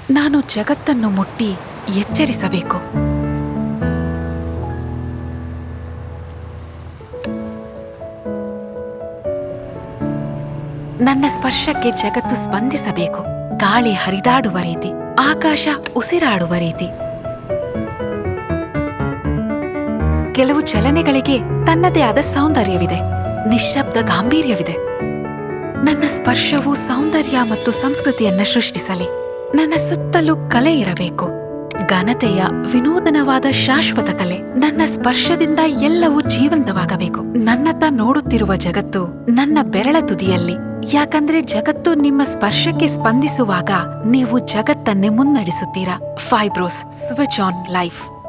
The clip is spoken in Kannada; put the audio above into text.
ನಾನು ಜಗತ್ತನ್ನು ಮುಟ್ಟಿ ಎಚ್ಚರಿಸಬೇಕು. ನನ್ನ ಸ್ಪರ್ಶಕ್ಕೆ ಜಗತ್ತು ಸ್ಪಂದಿಸಬೇಕು. ಗಾಳಿ ಹರಿದಾಡುವ ರೀತಿ, ಆಕಾಶ ಉಸಿರಾಡುವ ರೀತಿ. ಕೆಲವು ಚಲನೆಗಳಿಗೆ ತನ್ನದೇ ಆದ ಸೌಂದರ್ಯವಿದೆ, ನಿಶ್ಶಬ್ದ ಗಾಂಭೀರ್ಯವಿದೆ. ನನ್ನ ಸ್ಪರ್ಶವು ಸೌಂದರ್ಯ ಮತ್ತು ಸಂಸ್ಕೃತಿಯನ್ನ ಸೃಷ್ಟಿಸಲಿ. ನನ್ನ ಸುತ್ತಲೂ ಕಲೆ ಇರಬೇಕು, ಘನತೆಯ ವಿನೂತನವಾದ ಶಾಶ್ವತ ಕಲೆ. ನನ್ನ ಸ್ಪರ್ಶದಿಂದ ಎಲ್ಲವೂ ಜೀವಂತವಾಗಬೇಕು. ನನ್ನತ್ತ ನೋಡುತ್ತಿರುವ ಜಗತ್ತು ನನ್ನ ಬೆರಳ ತುದಿಯಲ್ಲಿ. ಯಾಕಂದ್ರೆ ಜಗತ್ತು ನಿಮ್ಮ ಸ್ಪರ್ಶಕ್ಕೆ ಸ್ಪಂದಿಸುವಾಗ ನೀವು ಜಗತ್ತನ್ನೇ ಮುನ್ನಡೆಸುತ್ತೀರಾ. ಫೈಬ್ರೋಸ್ ಸ್ವಿಚ್ ಆನ್ ಲೈಫ್.